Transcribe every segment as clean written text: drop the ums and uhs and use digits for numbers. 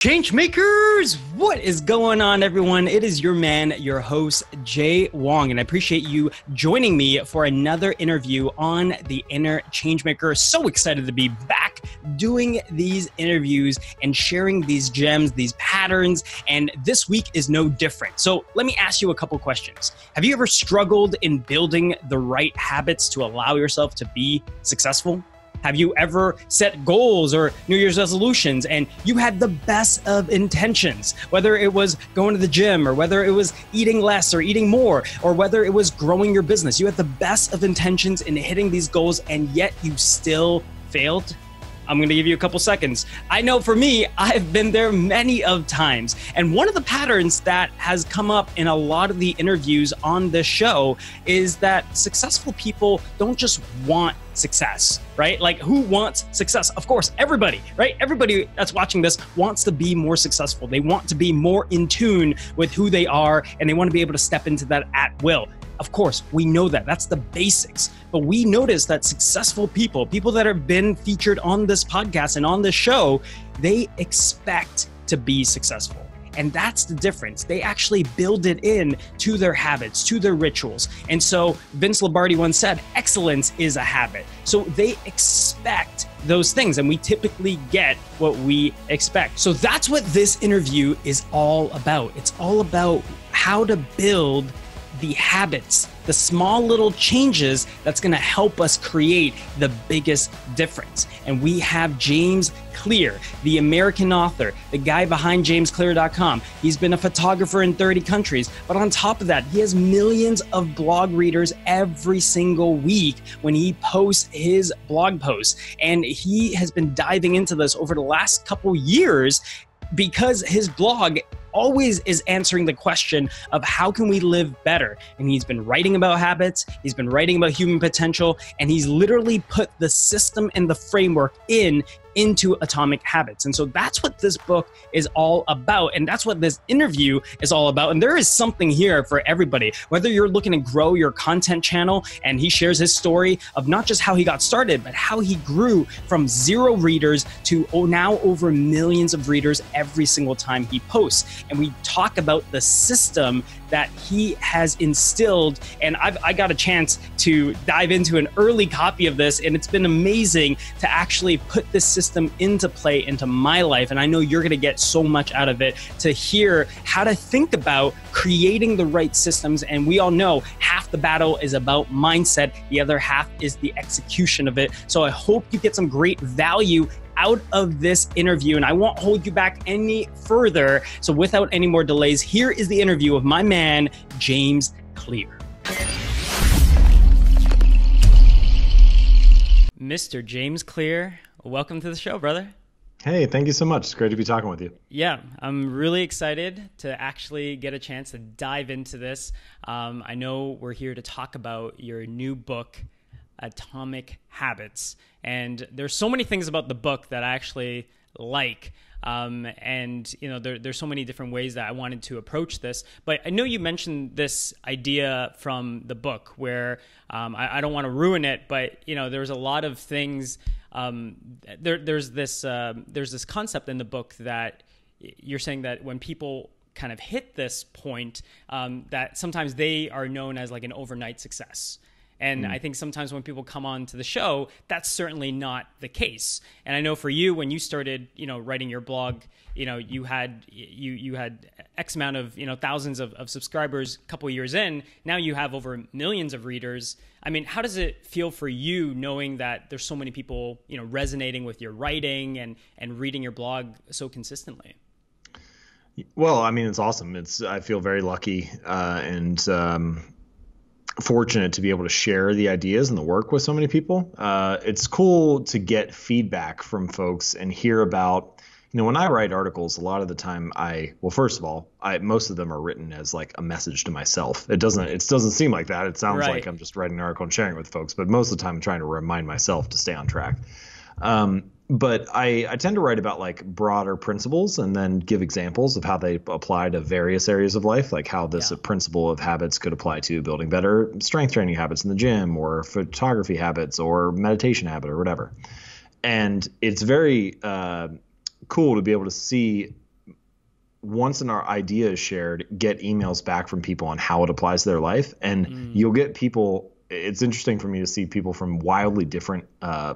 Changemakers, what is going on, everyone? It is your man, your host, Jay Wong, and I appreciate you joining me for another interview on the Inner Changemaker. So excited to be back doing these interviews and sharing these gems, these patterns, and this week is no different. So let me ask you a couple questions. Have you ever struggled in building the right habits to allow yourself to be successful? Have you ever set goals or New Year's resolutions and you had the best of intentions, whether it was going to the gym or whether it was eating less or eating more, or whether it was growing your business? You had the best of intentions in hitting these goals and yet you still failed? I'm going to give you a couple seconds. I know for me, I've been there many of times. And one of the patterns that has come up in a lot of the interviews on this show is that successful people don't just want success, right? Like, who wants success? Of course, everybody, right? Everybody that's watching this wants to be more successful. They want to be more in tune with who they are, and they want to be able to step into that at will. Of course, we know that. That's the basics. But we notice that successful people, people that have been featured on this podcast and on this show, they expect to be successful. And that's the difference. They actually build it in to their habits, to their rituals. And so Vince Lombardi once said, excellence is a habit. So they expect those things, and we typically get what we expect. So that's what this interview is all about. It's all about how to build the habits, the small little changes that's going to help us create the biggest difference. And we have James Clear, the American author, the guy behind JamesClear.com. He's been a photographer in 30 countries, but on top of that, he has millions of blog readers every single week when he posts his blog posts. And he has been diving into this over the last couple years because his blog always is answering the question of how can we live better? And he's been writing about habits, he's been writing about human potential, and he's literally put the system and the framework into Atomic Habits. And so that's what this book is all about. And that's what this interview is all about. And there is something here for everybody, whether you're looking to grow your content channel, and he shares his story of not just how he got started, but how he grew from 0 readers to now over millions of readers every single time he posts. And we talk about the system that he has instilled. And I got a chance to dive into an early copy of this, and it's been amazing to actually put this system into play into my life. And I know you're going to get so much out of it to hear how to think about creating the right systems. And we all know half the battle is about mindset. The other half is the execution of it. So I hope you get some great value out of this interview, and I won't hold you back any further. So without any more delays, here is the interview of my man, James Clear. Mr. James Clear, welcome to the show, brother. Hey, thank you so much. It's great to be talking with you. Yeah, I'm really excited to actually get a chance to dive into this. I know we're here to talk about your new book, Atomic Habits. And there's so many things about the book that I actually like. And you know, there's so many different ways that I wanted to approach this. But I know you mentioned this idea from the book where I don't want to ruin it, but you know, there's a lot of things. There's this concept in the book that you're saying that when people kind of hit this point, that sometimes they are known as like an overnight success. And I think sometimes when people come on to the show, that's certainly not the case. And I know for you, when you started, you know, writing your blog, you know, you had X amount of, you know, thousands of subscribers a couple of years in. Now you have over millions of readers. I mean, how does it feel for you knowing that there's so many people, you know, resonating with your writing and reading your blog so consistently? Well, I mean, it's awesome. I feel very lucky and fortunate to be able to share the ideas and the work with so many people. It's cool to get feedback from folks and hear about, you know, when I write articles, a lot of the time first of all, most of them are written as like a message to myself. It doesn't seem like that. It sounds like I'm just writing an article and sharing it with folks, but most of the time I'm trying to remind myself to stay on track. But I tend to write about like broader principles and then give examples of how they apply to various areas of life, like how this principle of habits could apply to building better strength training habits in the gym or photography habits or meditation habit or whatever. And it's very cool to be able to see once our idea is shared, get emails back from people on how it applies to their life. And you'll get people. It's interesting for me to see people from wildly different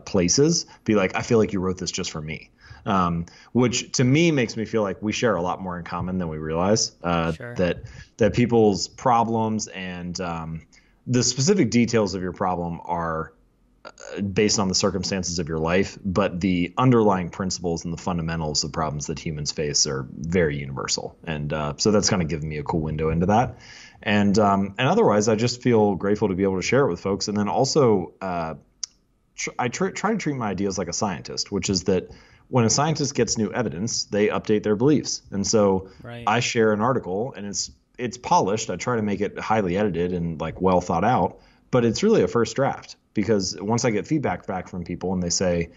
places be like, I feel like you wrote this just for me. Which to me makes me feel like we share a lot more in common than we realize. Sure. That people's problems and the specific details of your problem are based on the circumstances of your life, but the underlying principles and the fundamentals of problems that humans face are very universal. And so that's kind of given me a cool window into that. And otherwise, I just feel grateful to be able to share it with folks. And then also, I try to treat my ideas like a scientist, which is that when a scientist gets new evidence, they update their beliefs. And so I share an article and it's polished. I try to make it highly edited and like well thought out, but it's really a first draft, because once I get feedback back from people and they say,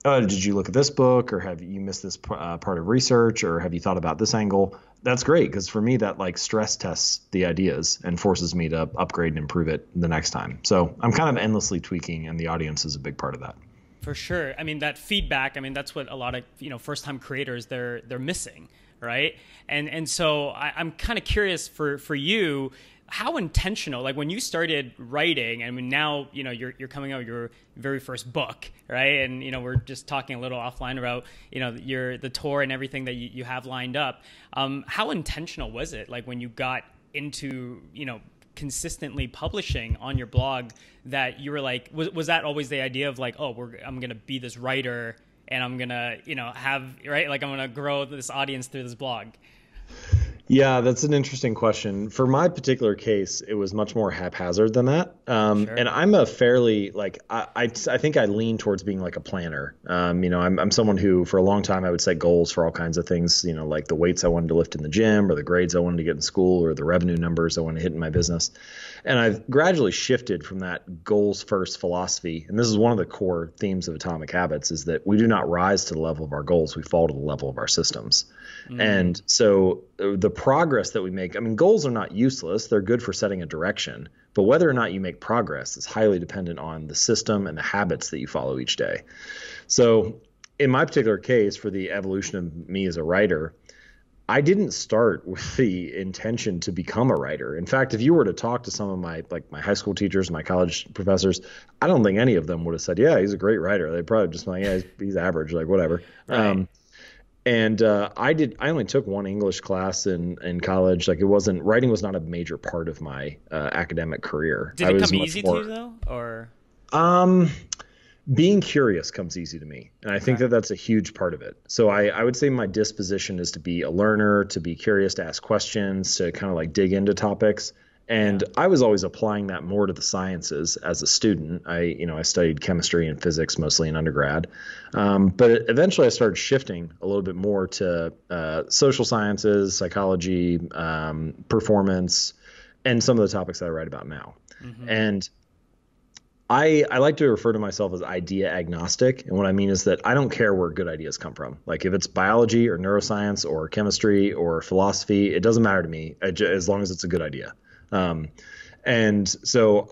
oh, did you look at this book, or have you missed this part of research, or have you thought about this angle? That's great, because for me that like stress tests the ideas and forces me to upgrade and improve it the next time. So I'm kind of endlessly tweaking, and the audience is a big part of that. For sure. I mean, that feedback, I mean, that's what a lot of, first-time creators, they're missing, right? And so I'm kind of curious for you, how intentional, like when you started writing, I mean, now, you're coming out with your very first book, right? And, we're just talking a little offline about, the tour and everything that you have lined up. How intentional was it? Like when you got into, consistently publishing on your blog, that you were like, was that always the idea of like, oh, I'm going to be this writer and I'm going to, have, right? Like I'm going to grow this audience through this blog? Yeah, that's an interesting question. For my particular case, it was much more haphazard than that. Sure. And I'm a fairly I think I lean towards being like a planner. I'm someone who for a long time I would set goals for all kinds of things, like the weights I wanted to lift in the gym, or the grades I wanted to get in school, or the revenue numbers I wanted to hit in my business. And I've gradually shifted from that goals first philosophy. And this is one of the core themes of Atomic Habits, is that we do not rise to the level of our goals. We fall to the level of our systems. And so the progress that we make, I mean, goals are not useless. They're good for setting a direction, but whether or not you make progress is highly dependent on the system and the habits that you follow each day. So in my particular case, for the evolution of me as a writer, I didn't start with the intention to become a writer. In fact, if you were to talk to some of my high school teachers, my college professors, I don't think any of them would have said, yeah, he's a great writer. They'd probably just be like, yeah, he's average, like whatever. Right. I only took one English class in college. Like writing was not a major part of my academic career. Did it come easy to you though? Or being curious comes easy to me. And I think that that's a huge part of it. So I would say my disposition is to be a learner, to be curious, to ask questions, to kind of like dig into topics. And I was always applying that more to the sciences as a student. I studied chemistry and physics mostly in undergrad. But eventually I started shifting a little bit more to social sciences, psychology, performance, and some of the topics that I write about now. Mm-hmm. And I like to refer to myself as idea agnostic. And what I mean is that I don't care where good ideas come from. Like if it's biology or neuroscience or chemistry or philosophy, it doesn't matter to me as long as it's a good idea. And so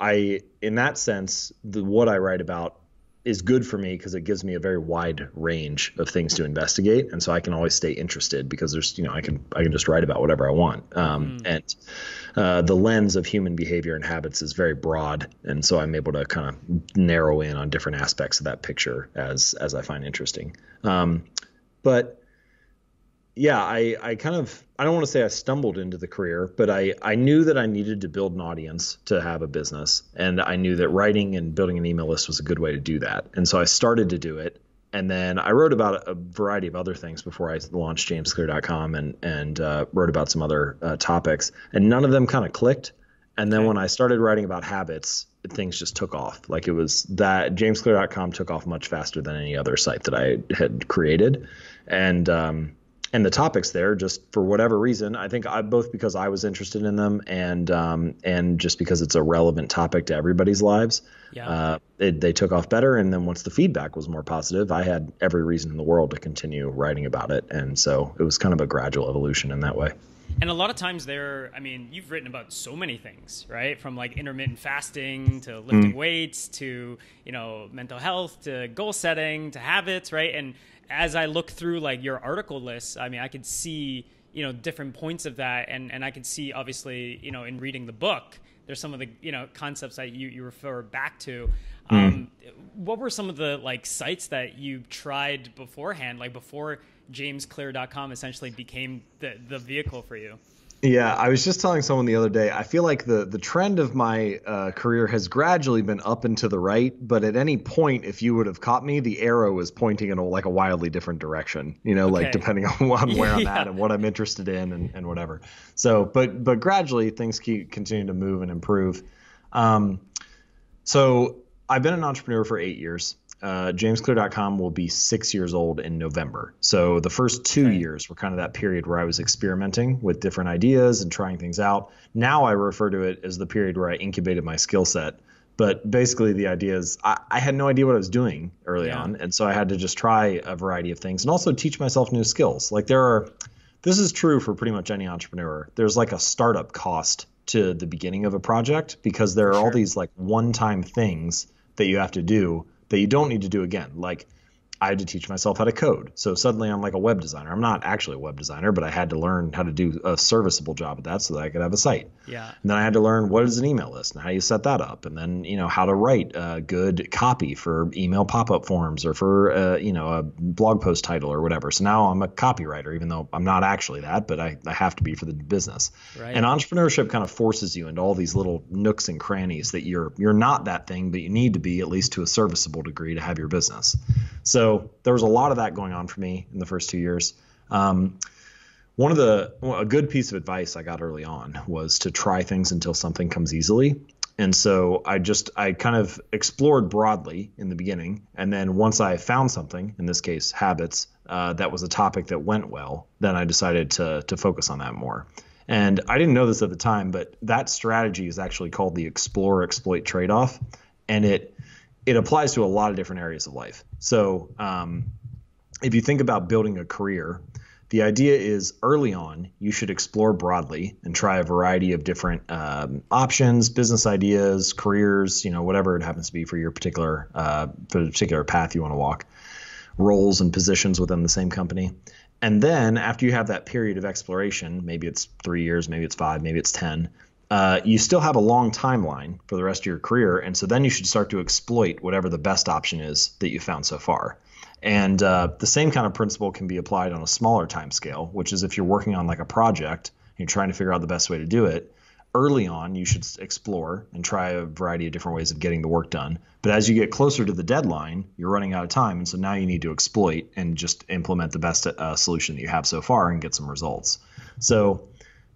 in that sense, what I write about is good for me because it gives me a very wide range of things to investigate. And so I can always stay interested because there's, I can just write about whatever I want. And the lens of human behavior and habits is very broad. And so I'm able to kind of narrow in on different aspects of that picture as I find interesting. But yeah, I don't want to say I stumbled into the career, but I knew that I needed to build an audience to have a business. And I knew that writing and building an email list was a good way to do that. And so I started to do it. And then I wrote about a variety of other things before I launched jamesclear.com and wrote about some other topics. And none of them kind of clicked. And then when I started writing about habits, things just took off. Like it was that jamesclear.com took off much faster than any other site that I had created. And the topics there, just for whatever reason, I think both because I was interested in them and just because it's a relevant topic to everybody's lives, they took off better. And then once the feedback was more positive, I had every reason in the world to continue writing about it. And so it was kind of a gradual evolution in that way. And a lot of times you've written about so many things, right? From like intermittent fasting to lifting weights to, mental health to goal setting to habits, right? And as I look through like your article lists, I could see, different points of that. And I could see obviously, in reading the book, there's some of the, concepts that you refer back to. What were some of the like sites that you tried beforehand, like before jamesclear.com essentially became the vehicle for you? Yeah, I was just telling someone the other day, I feel like the trend of my career has gradually been up and to the right, but at any point, if you would have caught me, the arrow is pointing in a wildly different direction, like depending on where I'm at and what I'm interested in and whatever. So, but gradually things continue to move and improve. So I've been an entrepreneur for 8 years. JamesClear.com will be 6 years old in November. So the first 2 years were kind of that period where I was experimenting with different ideas and trying things out. Now I refer to it as the period where I incubated my skill set. But basically the idea is I had no idea what I was doing early on. And so I had to just try a variety of things and also teach myself new skills. Like this is true for pretty much any entrepreneur. There's like a startup cost to the beginning of a project because there are all these like one-time things that you have to do that you don't need to do again. Like I had to teach myself how to code. So suddenly I'm like a web designer. I'm not actually a web designer, but I had to learn how to do a serviceable job at that so that I could have a site. Yeah. And then I had to learn what is an email list and how you set that up. And then, how to write good copy for email pop-up forms or for, a blog post title or whatever. So now I'm a copywriter, even though I'm not actually that, but I have to be for the business. Right. And entrepreneurship kind of forces you into all these little nooks and crannies that you're not that thing, but you need to be at least to a serviceable degree to have your business. So there was a lot of that going on for me in the first 2 years. A good piece of advice I got early on was to try things until something comes easily. And so I kind of explored broadly in the beginning. And then once I found something, in this case, habits, that was a topic that went well, then I decided to focus on that more. And I didn't know this at the time, but that strategy is actually called the explore exploit trade-off. And it applies to a lot of different areas of life. So if you think about building a career, the idea is early on, you should explore broadly and try a variety of different options, business ideas, careers, whatever it happens to be for your particular path you want to walk, roles and positions within the same company. And then after you have that period of exploration, maybe it's 3 years, maybe it's 5, maybe it's 10, you still have a long timeline for the rest of your career. And so then you should start to exploit whatever the best option is that you found so far. And the same kind of principle can be applied on a smaller time scale, which is if you're working on like a project and you're trying to figure out the best way to do it, early on, you should explore and try a variety of different ways of getting the work done. But as you get closer to the deadline, you're running out of time. And so now you need to exploit and just implement the best solution that you have so far and get some results. So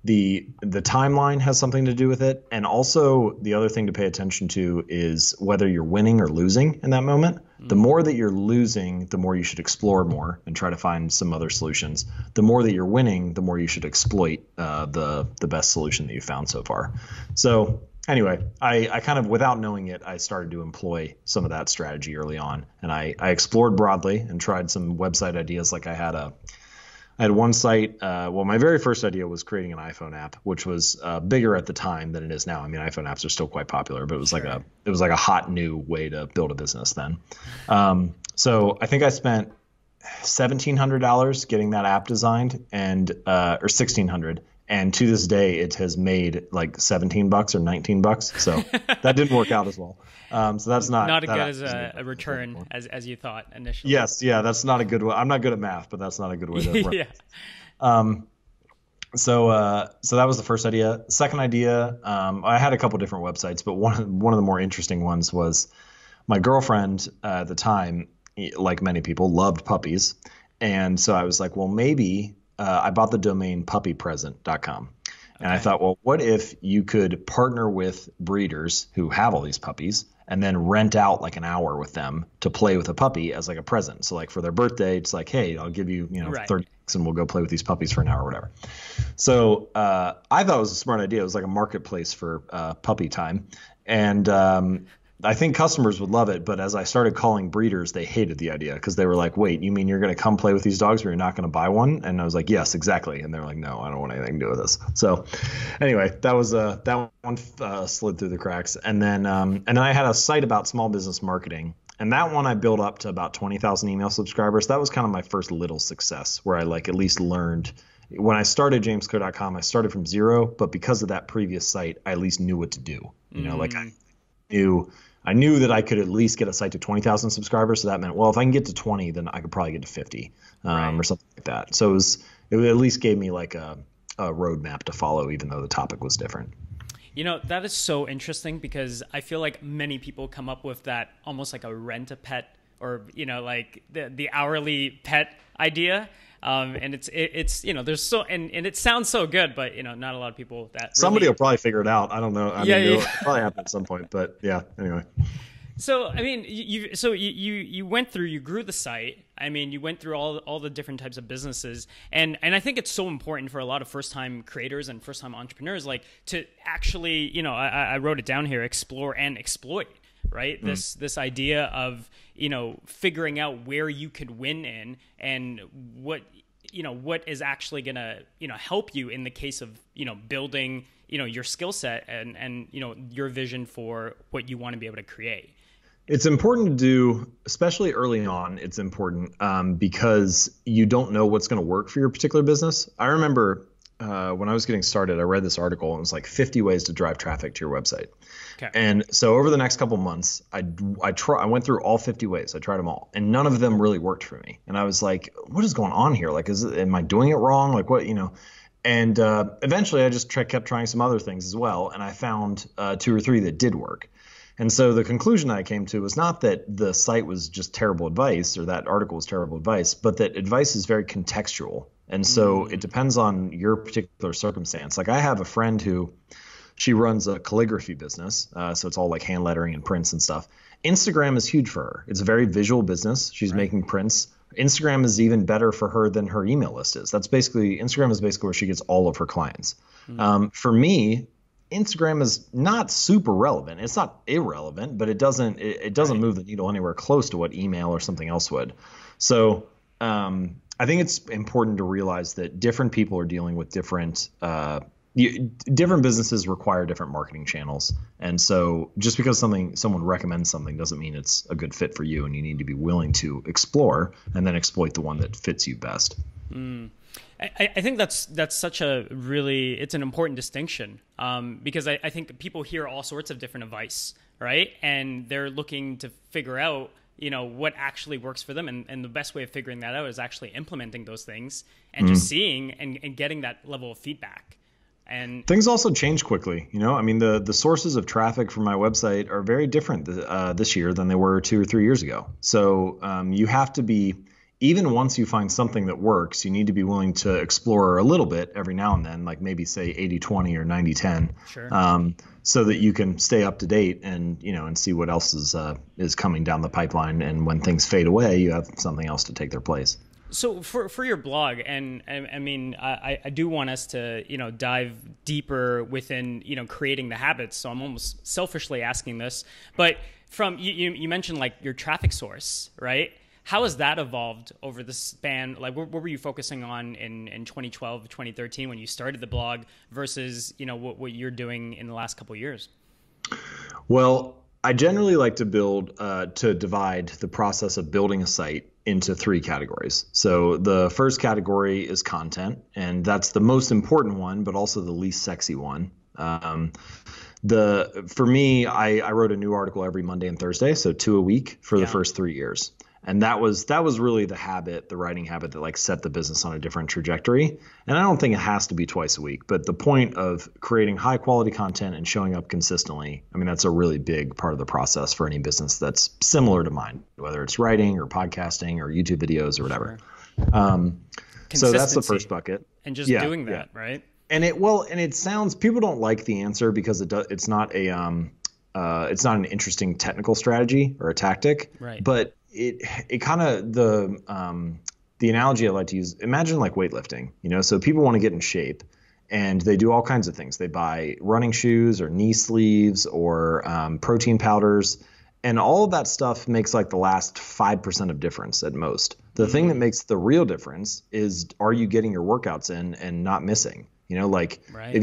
the timeline has something to do with it. And also the other thing to pay attention to is whether you're winning or losing in that moment. The more that you're losing, the more you should explore more and try to find some other solutions. The more that you're winning, the more you should exploit the best solution that you found so far. So anyway, I kind of, without knowing it, I started to employ some of that strategy early on. And I explored broadly and tried some website ideas. Like I had one site. My very first idea was creating an iPhone app, which was bigger at the time than it is now. I mean, iPhone apps are still quite popular, but it was like a hot new way to build a business then. So I think I spent $1,700 getting that app designed, or $1,600. And to this day, it has made like $17 or $19. So that didn't work out as well. So that's not as good as a return as you thought initially. Yes, yeah, that's not a good way. I'm not good at math, but that's not a good way to run. Yeah. So that was the first idea. Second idea, I had a couple different websites, but one of the more interesting ones was my girlfriend at the time, like many people, loved puppies, and so I was like, well, maybe. I bought the domain puppypresent.com. And I thought, well, what if you could partner with breeders who have all these puppies and then rent out like an hour with them to play with a puppy as like a present. So like for their birthday, it's like, hey, I'll give you, $30 and we'll go play with these puppies for an hour or whatever. So I thought it was a smart idea. It was like a marketplace for puppy time. And I think customers would love it, but as I started calling breeders, they hated the idea because they were like, wait, you mean you're going to come play with these dogs, but you're not going to buy one? And I was like, yes, exactly. And they're like, no, I don't want anything to do with this. So anyway, that one slid through the cracks. And then I had a site about small business marketing. And that one I built up to about 20,000 email subscribers. That was kind of my first little success where I like at least learned. When I started jamesco.com, I started from zero, but because of that previous site, I at least knew what to do. You know, like I knew that I could at least get a site to 20,000 subscribers. So that meant, well, if I can get to 20, then I could probably get to 50 or something like that. So it at least gave me like a roadmap to follow, even though the topic was different. You know, that is so interesting because I feel like many people come up with that almost like a rent-a-pet or, you know, like the hourly pet idea. And it's you know, there's so and it sounds so good, but you know, not a lot of people that somebody will probably figure it out. I don't know. I mean, it'll probably happen at some point, but yeah, anyway. So, I mean, you went through, you grew the site. I mean, you went through all the different types of businesses. And I think it's so important for a lot of first-time creators and first-time entrepreneurs, like to actually, you know, I wrote it down here, explore and exploit, right? This idea of, you know, figuring out where you could win in and what is actually going to, you know, help you in the case of, you know, building, you know, your skill set and, you know, your vision for what you want to be able to create. It's important to do, especially early on. It's important because you don't know what's going to work for your particular business. I remember when I was getting started, I read this article and it was like 50 ways to drive traffic to your website. Okay. And so over the next couple months, I went through all 50 ways. I tried them all, and none of them really worked for me. And I was like, what is going on here? Like, am I doing it wrong? Like, what, you know? And eventually, I just kept trying some other things as well, and I found 2 or 3 that did work. And so the conclusion I came to was not that the site was just terrible advice or that article was terrible advice, but that advice is very contextual. And so it depends on your particular circumstance. Like I have a friend who she runs a calligraphy business. So it's all like hand lettering and prints and stuff. Instagram is huge for her. It's a very visual business. She's making prints. Instagram is even better for her than her email list is. Instagram is basically where she gets all of her clients. For me, Instagram is not super relevant. It's not irrelevant, but it doesn't move the needle anywhere close to what email or something else would. So I think it's important to realize that different people are dealing with different businesses require different marketing channels. And so just because someone recommends something doesn't mean it's a good fit for you, and you need to be willing to explore and then exploit the one that fits you best. I think that's such it's an important distinction because I think people hear all sorts of different advice, right? And they're looking to figure out, you know, what actually works for them. And the best way of figuring that out is actually implementing those things and just seeing and getting that level of feedback. And things also change quickly. You know, I mean, the sources of traffic for my website are very different this year than they were 2 or 3 years ago. So you have to be, even once you find something that works, you need to be willing to explore a little bit every now and then, like maybe say 80-20 or 90-10, sure. So that you can stay up to date and, you know, and see what else is coming down the pipeline. And when things fade away, you have something else to take their place. So for your blog, and I mean, I do want us to, you know, dive deeper within, you know, creating the habits. So I'm almost selfishly asking this, but from you mentioned like your traffic source, right? How has that evolved over the span? Like, what were you focusing on in 2012, 2013 when you started the blog versus, you know, what you're doing in the last couple of years? Well, I generally like to divide the process of building a site into 3 categories. So the first category is content, and that's the most important one, but also the least sexy one. For me, I wrote a new article every Monday and Thursday, so 2 a week for the first 3 years. And that was really the writing habit that like set the business on a different trajectory. And I don't think it has to be twice a week, but the point of creating high quality content and showing up consistently, I mean, that's a really big part of the process for any business that's similar to mine, whether it's writing or podcasting or YouTube videos or whatever. Sure. So that's the first bucket. And just doing that, right? And it sounds, people don't like the answer because it's not an interesting technical strategy or a tactic, right? But it kind of, the analogy I like to use, imagine like weightlifting, you know, so people want to get in shape and they do all kinds of things. They buy running shoes or knee sleeves or protein powders, And all of that stuff makes like the last 5% of difference at most. The thing that makes the real difference is, are you getting your workouts in and not missing? Like Right.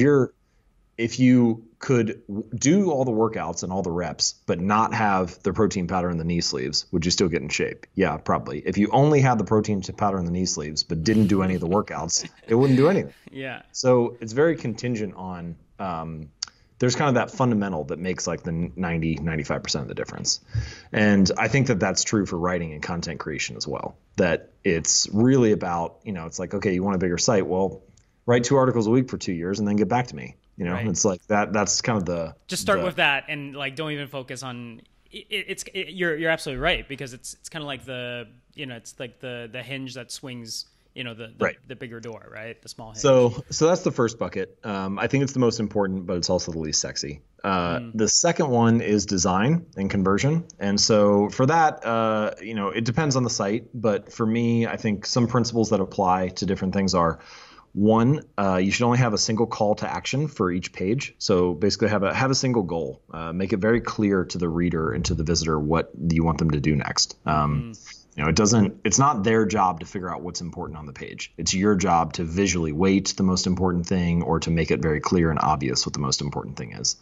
if you could do all the workouts and all the reps, but not have the protein powder in the knee sleeves, would you still get in shape? Yeah, probably. If you only had the protein powder in the knee sleeves, but didn't do any of the workouts, it wouldn't do anything. Yeah. So it's very contingent on, there's kind of that fundamental that makes like the 95% of the difference. And I think that that's true for writing and content creation as well, that it's really about, it's like, okay, you want a bigger site. Well, write 2 articles a week for 2 years and then get back to me. Right. It's like that's kind of just start with that, and like don't even focus on you're absolutely right, because it's kind of like it's like the hinge that swings the bigger door, right? The small hinge. So that's the first bucket. I think it's the most important, but it's also the least sexy. The second one is design and conversion. And so for that, it depends on the site, but for me, I think some principles that apply to different things are: one, you should only have a single call to action for each page. So basically have a single goal. Make it very clear to the reader and to the visitor what you want them to do next. It's not their job to figure out what's important on the page. It's your job to visually weight the most important thing, or to make it very clear and obvious what the most important thing is.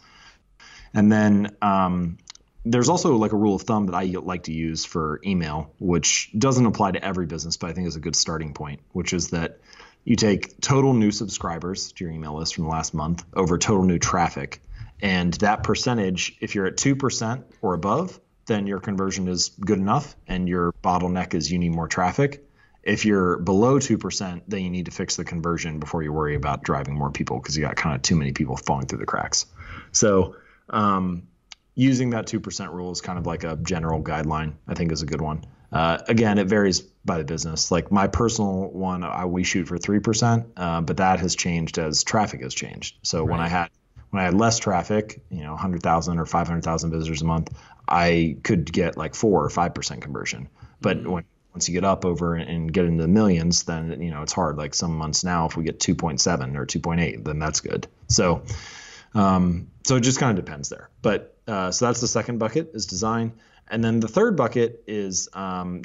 And then there's also like a rule of thumb that I like to use for email, which doesn't apply to every business, but I think is a good starting point, which is that you take total new subscribers to your email list from the last month over total new traffic. And that percentage, if you're at 2% or above, then your conversion is good enough, and your bottleneck is you need more traffic. If you're below 2%, then you need to fix the conversion before you worry about driving more people, because you got kind of too many people falling through the cracks. So using that 2% rule is kind of like a general guideline, I think is a good one. Again, it varies by the business. Like my personal one, we shoot for 3%, but that has changed as traffic has changed. So when I had less traffic, 100,000 or 500,000 visitors a month, I could get like 4 or 5% conversion. But once you get up over and get into the millions, then it's hard. Like some months now, if we get 2.7 or 2.8, then that's good. So it just kind of depends there. But so that's the second bucket, is design. And then the third bucket is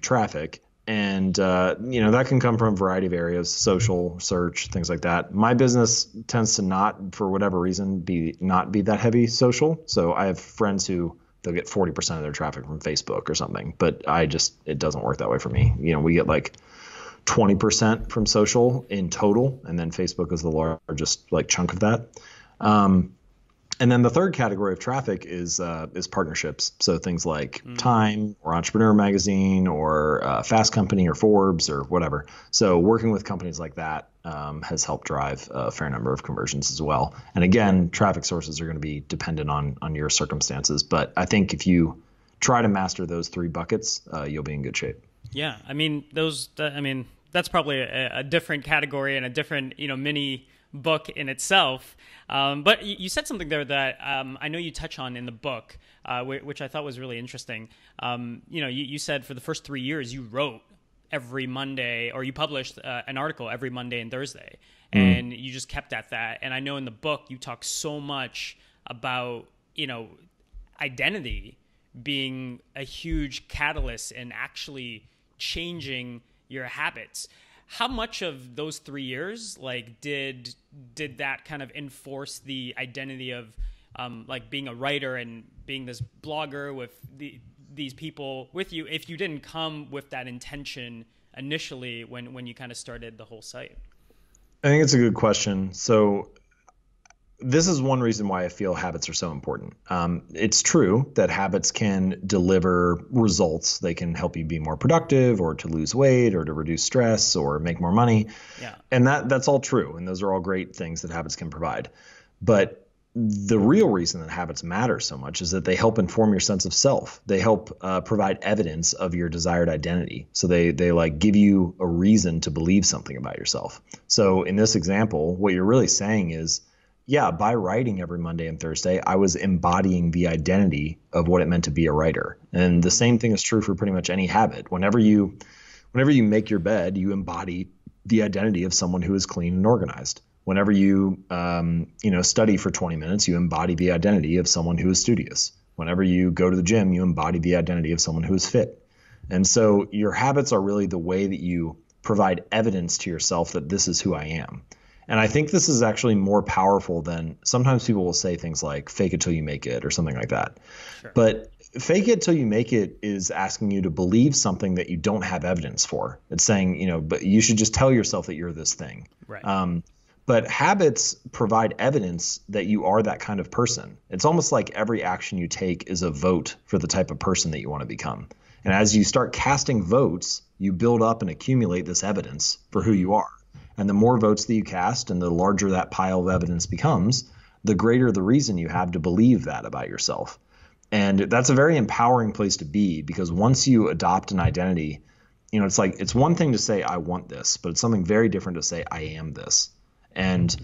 traffic. And, that can come from a variety of areas: social, search, things like that. My business tends to not, for whatever reason, not be that heavy social. So I have friends who they'll get 40% of their traffic from Facebook or something, but it doesn't work that way for me. We get like 20% from social in total, and then Facebook is the largest like chunk of that. And then the third category of traffic is partnerships. So things like Time or Entrepreneur Magazine or Fast Company or Forbes or whatever. So working with companies like that has helped drive a fair number of conversions as well. And again, traffic sources are going to be dependent on your circumstances. But I think if you try to master those 3 buckets, you'll be in good shape. Yeah, that's probably a different category and a different mini book in itself. But you said something there that I know you touch on in the book, which I thought was really interesting. You said for the first 3 years you wrote every Monday, or you published an article every Monday and Thursday, and you just kept at that. And I know in the book you talk so much about identity being a huge catalyst in actually changing your habits. How much of those 3 years, did that kind of enforce the identity of, being a writer and being this blogger with these people with you, if you didn't come with that intention initially when you kind of started the whole site? I think it's a good question. So this is one reason why I feel habits are so important. It's true that habits can deliver results. They can help you be more productive, or to lose weight, or to reduce stress, or make more money. Yeah. And that's all true. And those are all great things that habits can provide. But the real reason that habits matter so much is that they help inform your sense of self. They help provide evidence of your desired identity. So they give you a reason to believe something about yourself. So in this example, what you're really saying is, yeah, by writing every Monday and Thursday, I was embodying the identity of what it meant to be a writer. And the same thing is true for pretty much any habit. Whenever you make your bed, you embody the identity of someone who is clean and organized. Whenever you study for 20 minutes, you embody the identity of someone who is studious. Whenever you go to the gym, you embody the identity of someone who is fit. And so your habits are really the way that you provide evidence to yourself that this is who I am. And I think this is actually more powerful than sometimes people will say things like fake it till you make it or something like that. Sure. But fake it till you make it is asking you to believe something that you don't have evidence for. It's saying, but you should just tell yourself that you're this thing. Right. But habits provide evidence that you are that kind of person. It's almost like every action you take is a vote for the type of person that you want to become. And as you start casting votes, you build up and accumulate this evidence for who you are. And the more votes that you cast and the larger that pile of evidence becomes, the greater the reason you have to believe that about yourself. And that's a very empowering place to be, because once you adopt an identity, it's like, it's one thing to say, I want this, but it's something very different to say, I am this. And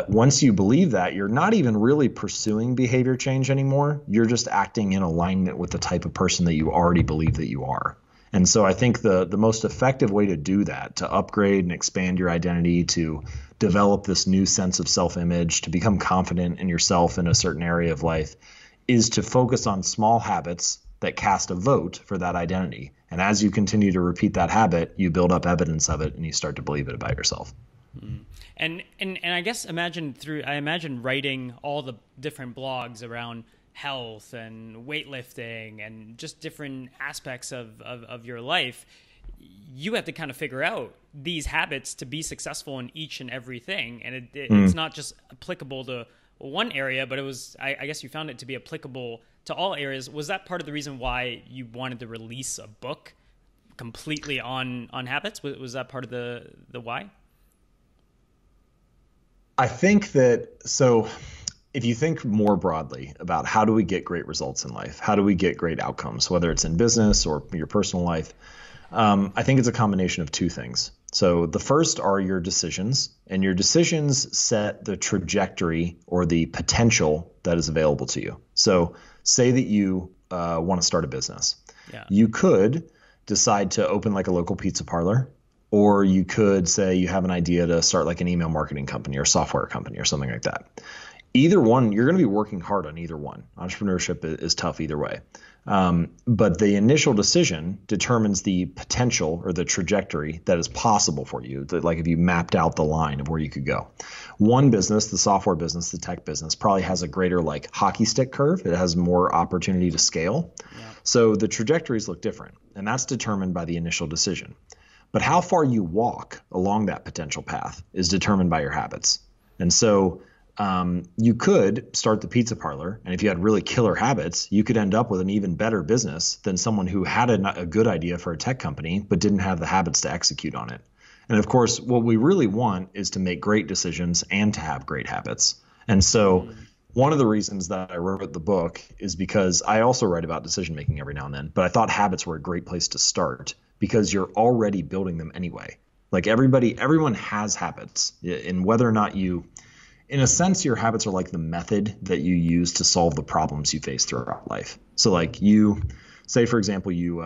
once you believe that, you're not even really pursuing behavior change anymore. You're just acting in alignment with the type of person that you already believe that you are. And so I think the most effective way to do that, to upgrade and expand your identity, to develop this new sense of self-image, to become confident in yourself in a certain area of life, is to focus on small habits that cast a vote for that identity. And as you continue to repeat that habit, you build up evidence of it and you start to believe it about yourself. Mm. And I guess I imagine writing all the different blogs around health and weightlifting and just different aspects of your life. You have to kind of figure out these habits to be successful in each and everything. And it's not just applicable to one area, but I guess you found it to be applicable to all areas. Was that part of the reason why you wanted to release a book completely on habits? Was that part of the why? I think that, so if you think more broadly about how do we get great results in life, how do we get great outcomes, whether it's in business or your personal life, I think it's a combination of two things. So the first are your decisions, and your decisions set the trajectory or the potential that is available to you. So say that you want to start a business. Yeah. You could decide to open like a local pizza parlor, or you could say you have an idea to start like an email marketing company or software company or something like that. Either one, you're going to be working hard on either one. Entrepreneurship is tough either way. But the initial decision determines the potential or the trajectory that is possible for you. Like if you mapped out the line of where you could go. One business, the software business, the tech business, probably has a greater like hockey stick curve. It has more opportunity to scale. Yeah. So the trajectories look different, and that's determined by the initial decision. But how far you walk along that potential path is determined by your habits. And so you could start the pizza parlor, and if you had really killer habits, you could end up with an even better business than someone who had a good idea for a tech company but didn't have the habits to execute on it. And of course, what we really want is to make great decisions and to have great habits. And so one of the reasons that I wrote the book is because I also write about decision making every now and then, but I thought habits were a great place to start because you're already building them anyway. Like everyone has habits, and whether or not in a sense, your habits are like the method that you use to solve the problems you face throughout life. So like you say, for example, you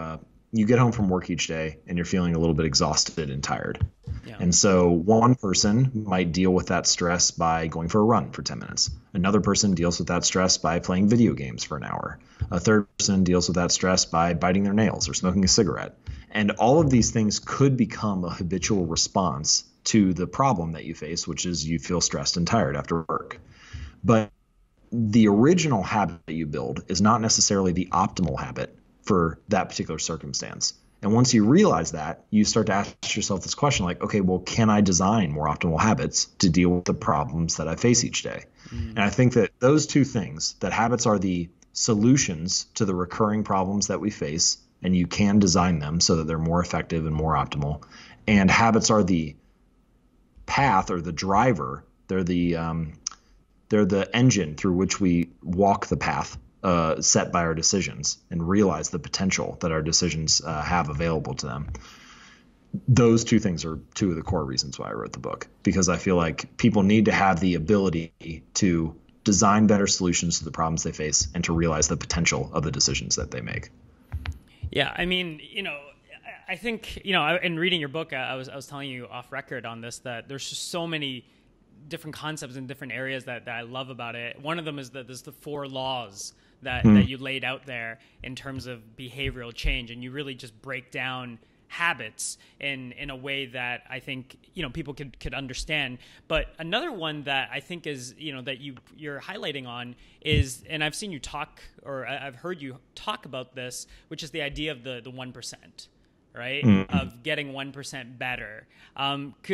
get home from work each day and you're feeling a little bit exhausted and tired. Yeah. And so one person might deal with that stress by going for a run for 10 minutes. Another person deals with that stress by playing video games for an hour. A third person deals with that stress by biting their nails or smoking a cigarette. And all of these things could become a habitual response to the problem that you face, which is you feel stressed and tired after work. But the original habit that you build is not necessarily the optimal habit for that particular circumstance. And once you realize that, you start to ask yourself this question like, okay, well, can I design more optimal habits to deal with the problems that I face each day? And I think that those two things, that habits are the solutions to the recurring problems that we face, and you can design them so that they're more effective and more optimal. And habits are the path or the driver. They're the engine through which we walk the path set by our decisions and realize the potential that our decisions have available to them. Those two things are two of the core reasons why I wrote the book, because I feel like people need to have the ability to design better solutions to the problems they face and to realize the potential of the decisions that they make. Yeah, I mean, I think, in reading your book, I was telling you off record on this, that there's just so many different concepts in different areas that I love about it. One of them is that there's the 4 laws that you laid out there in terms of behavioral change, and you really just break down habits in a way that I think, people could understand. But another one that I think is, that you're highlighting on is, and I've seen you talk, or I've heard you talk about this, which is the idea of the 1%, right? Of getting 1% better.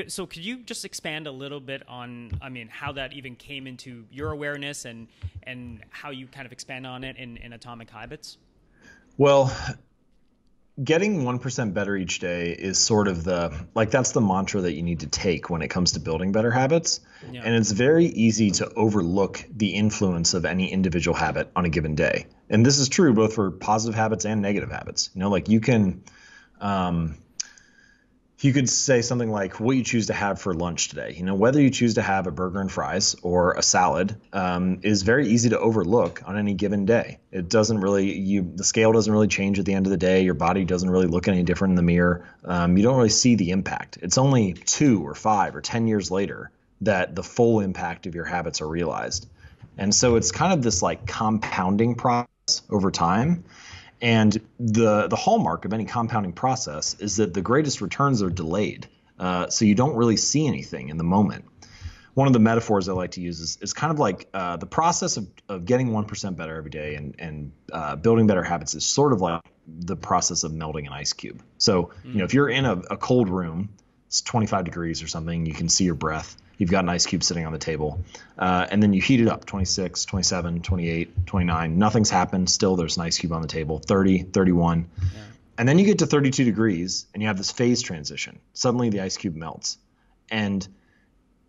So could you just expand a little bit on, how that even came into your awareness and how you kind of expand on it in Atomic Habits? Well, getting 1% better each day is sort of that's the mantra that you need to take when it comes to building better habits. Yeah. And it's very easy to overlook the influence of any individual habit on a given day. And this is true both for positive habits and negative habits. You could say something like what you choose to have for lunch today. Whether you choose to have a burger and fries or a salad is very easy to overlook on any given day. It doesn't really, the scale doesn't really change at the end of the day. Your body doesn't really look any different in the mirror. You don't really see the impact. It's only 2 or 5 or 10 years later that the full impact of your habits are realized. And so it's kind of this like compounding process over time. And the hallmark of any compounding process is that the greatest returns are delayed. So you don't really see anything in the moment. One of the metaphors I like to use is kind of like the process of getting 1% better every day and building better habits is sort of like the process of melting an ice cube. So, if you're in a cold room, it's 25 degrees or something, you can see your breath. You've got an ice cube sitting on the table, and then you heat it up, 26, 27, 28, 29. Nothing's happened. Still, there's an ice cube on the table, 30, 31. Yeah. And then you get to 32 degrees, and you have this phase transition. Suddenly, the ice cube melts. And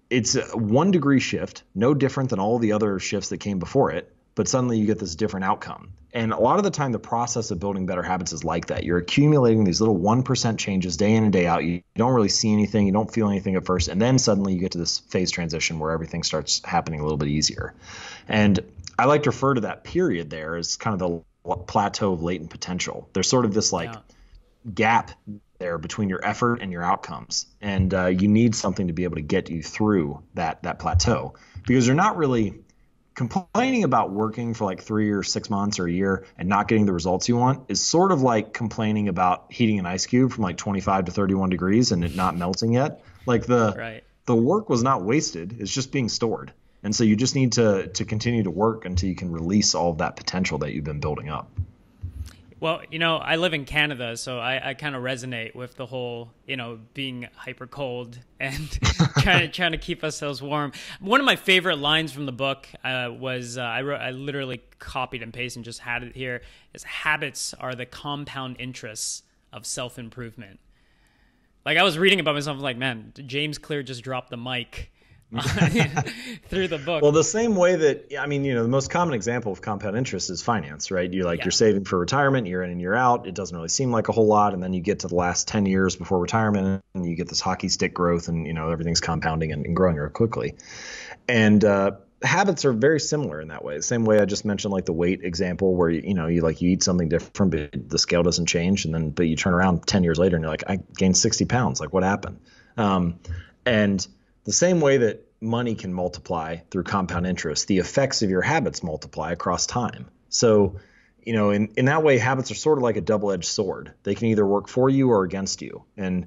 it's a 1 degree shift, no different than all the other shifts that came before it, but suddenly you get this different outcome. And a lot of the time, the process of building better habits is like that. You're accumulating these little 1% changes day in and day out. You don't really see anything. You don't feel anything at first. And then suddenly you get to this phase transition where everything starts happening a little bit easier. And I like to refer to that period there as kind of the plateau of latent potential. There's sort of this gap there between your effort and your outcomes. And you need something to be able to get you through that plateau, because you're not really complaining about working for like 3 or 6 months or a year and not getting the results you want is sort of like complaining about heating an ice cube from like 25 to 31 degrees and it not melting yet. Like the work was not wasted. It's just being stored. And so you just need to continue to work until you can release all of that potential that you've been building up. Well, I live in Canada, so I kind of resonate with the whole, being hyper cold and trying to keep ourselves warm. One of my favorite lines from the book was I literally copied and pasted and just had it here, is habits are the compound interests of self-improvement. Like I was reading about myself, I was like, man, James Clear just dropped the mic through the book. Well, the same way that, the most common example of compound interest is finance, right? You're saving for retirement year in and year out. It doesn't really seem like a whole lot. And then you get to the last 10 years before retirement and you get this hockey stick growth and, everything's compounding and growing real quickly. And habits are very similar in that way. The same way I just mentioned, like the weight example where, you eat something different, but the scale doesn't change. But you turn around 10 years later and you're like, I gained 60 pounds. Like what happened? And the same way that money can multiply through compound interest, the effects of your habits multiply across time. So, in that way, habits are sort of like a double-edged sword. They can either work for you or against you. And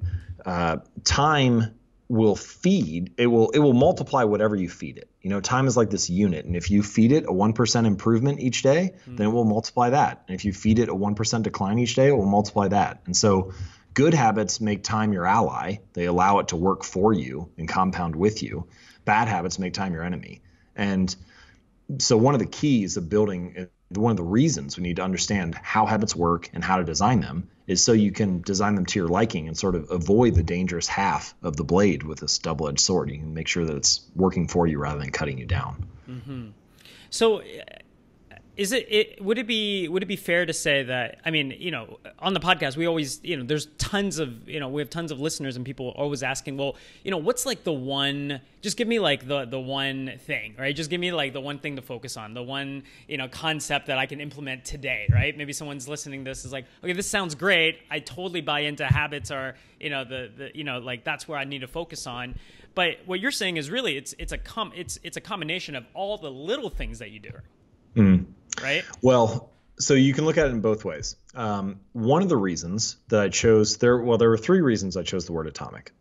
time will it will multiply whatever you feed it. Time is like this unit. And if you feed it a 1% improvement each day, then it will multiply that. And if you feed it a 1% decline each day, it will multiply that. And so good habits make time your ally. They allow it to work for you and compound with you. Bad habits make time your enemy. And so one of the keys of building, one of the reasons we need to understand how habits work and how to design them is so you can design them to your liking and sort of avoid the dangerous half of the blade with this double-edged sword. You can make sure that it's working for you rather than cutting you down. Mm-hmm. So would it be fair to say that, on the podcast, we always, there's tons of, we have tons of listeners and people always asking, well, what's like the one, just give me like the one thing, right? Just give me like the one thing to focus on, the one, concept that I can implement today, right? Maybe someone's listening to this is like, okay, this sounds great. I totally buy into habits are, like that's where I need to focus on. But what you're saying is really, it's a combination of all the little things that you do. Mm. right? Well, so you can look at it in both ways. One of the reasons that I chose there were three reasons I chose the word atomic.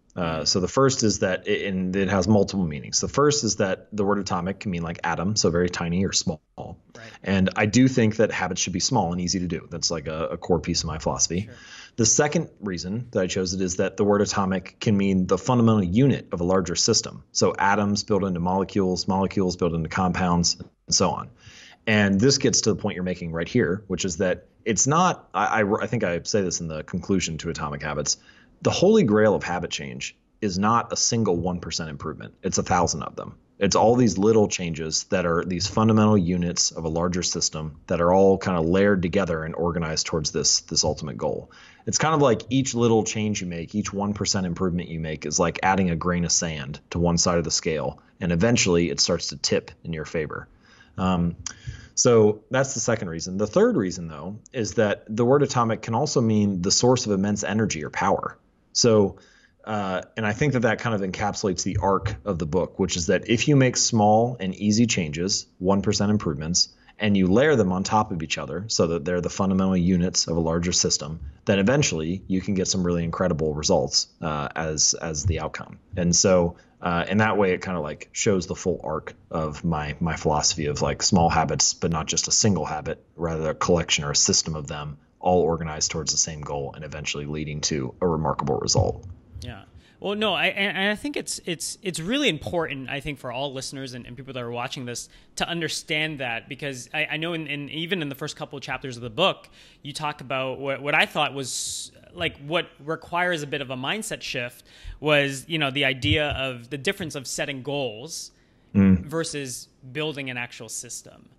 So the first is that and it has multiple meanings. The first is that the word atomic can mean like atom, so very tiny or small. Right. And I do think that habits should be small and easy to do. That's like a core piece of my philosophy. Sure. The second reason that I chose it is that the word atomic can mean the fundamental unit of a larger system. So atoms build into molecules, molecules build into compounds, and so on. And this gets to the point you're making right here, which is that it's not, I think I say this in the conclusion to Atomic Habits, the holy grail of habit change is not a single 1% improvement. It's 1,000 of them. It's all these little changes that are these fundamental units of a larger system that are all kind of layered together and organized towards this ultimate goal. It's kind of like each little change you make, each 1% improvement you make is like adding a grain of sand to one side of the scale. And eventually it starts to tip in your favor. So that's the second reason. The third reason, though, is that the word atomic can also mean the source of immense energy or power. So, and I think that kind of encapsulates the arc of the book, which is that if you make small and easy changes, 1% improvements, and you layer them on top of each other so that they're the fundamental units of a larger system, then eventually you can get some really incredible results as the outcome. And so in that way, it kind of like shows the full arc of my philosophy of like small habits, but not just a single habit, rather a collection or a system of them all organized towards the same goal and eventually leading to a remarkable result. Yeah. Well, no, I think it's really important, I think, for all listeners and people that are watching this to understand that, because I know in even in the first couple of chapters of the book, you talk about what I thought was like what requires a bit of a mindset shift was, you know, the idea of the difference of setting goals versus building an actual system,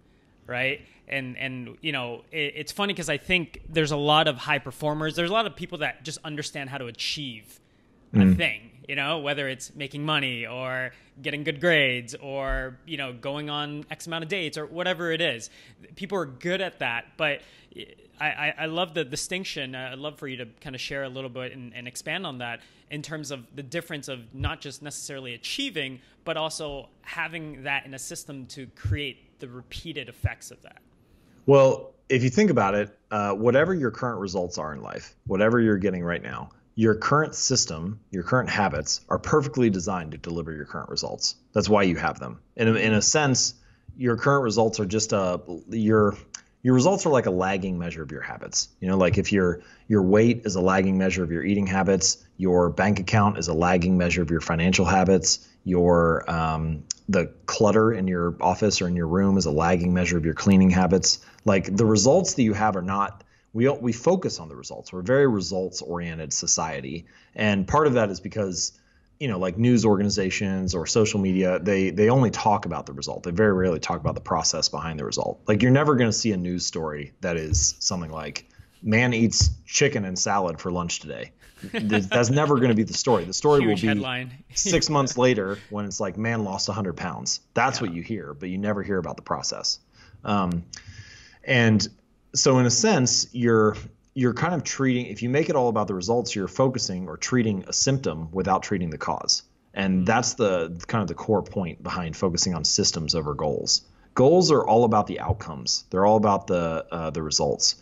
right? And you know, it's funny because I think there's a lot of high performers. There's a lot of people that just understand how to achieve a thing, you know, whether it's making money or getting good grades or, you know, going on X amount of dates or whatever it is. People are good at that. But I love the distinction. I'd love for you to kind of share a little bit and expand on that in terms of the difference of not just necessarily achieving, but also having that in a system to create the repeated effects of that. Well, if you think about it, whatever your current results are in life, whatever you're getting right now, your current system, your current habits are perfectly designed to deliver your current results. That's why you have them. In a sense, your current results are just your results are like a lagging measure of your habits. You know, like if your weight is a lagging measure of your eating habits, your bank account is a lagging measure of your financial habits, your the clutter in your office or in your room is a lagging measure of your cleaning habits. Like the results that you have are not. We focus on the results. We're a very results-oriented society, and part of that is because, you know, like news organizations or social media, they only talk about the result. They very rarely talk about the process behind the result. Like you're never going to see a news story that is something like "Man eats chicken and salad for lunch today." That's never going to be the story. The story Huge will be headline. 6 months later when it's like "Man lost 100 pounds." That's what you hear, but you never hear about the process. And so in a sense, you're kind of treating, if you make it all about the results, you're focusing or treating a symptom without treating the cause. And that's the kind of the core point behind focusing on systems over goals. Goals are all about the outcomes. They're all about the results.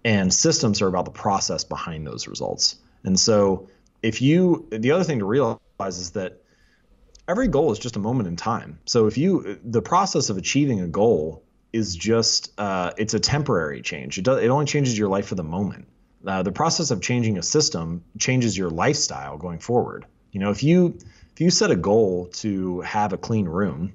And systems are about the process behind those results. And so the other thing to realize is that every goal is just a moment in time. So the process of achieving a goal is just it's a temporary change. It only changes your life for the moment. The process of changing a system changes your lifestyle going forward. You know, if you set a goal to have a clean room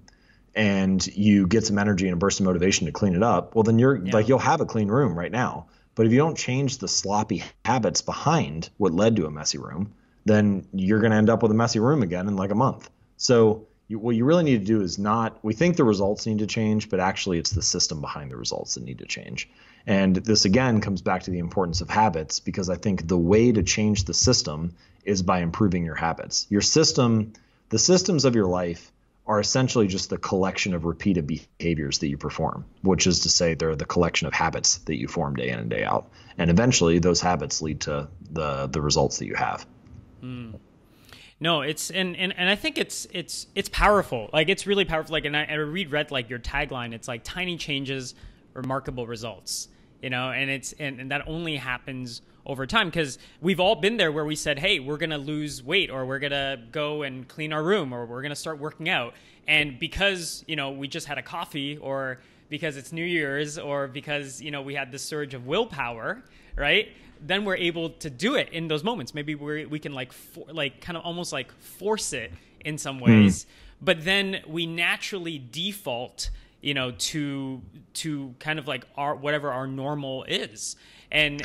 and you get some energy and a burst of motivation to clean it up, well then you'll have a clean room right now. But if you don't change the sloppy habits behind what led to a messy room, then you're going to end up with a messy room again in like a month. So what you really need to do is we think the results need to change, but actually it's the system behind the results that need to change. And this again comes back to the importance of habits, because I think the way to change the system is by improving your habits. The systems of your life are essentially just the collection of repeated behaviors that you perform, which is to say they're the collection of habits that you form day in and day out. And eventually those habits lead to the results that you have. No, it's and I think it's powerful. Like it's really powerful. Like, and I read like your tagline. It's like tiny changes remarkable results, and that only happens over time, because we've all been there where we said, hey, we're going to lose weight, or we're going to go and clean our room, or we're going to start working out. And because, we just had a coffee, or because it's New Year's, or because, we had this surge of willpower, right? Then we're able to do it in those moments. Maybe we can kind of almost like force it in some ways, but then we naturally default, to kind of like whatever our normal is. And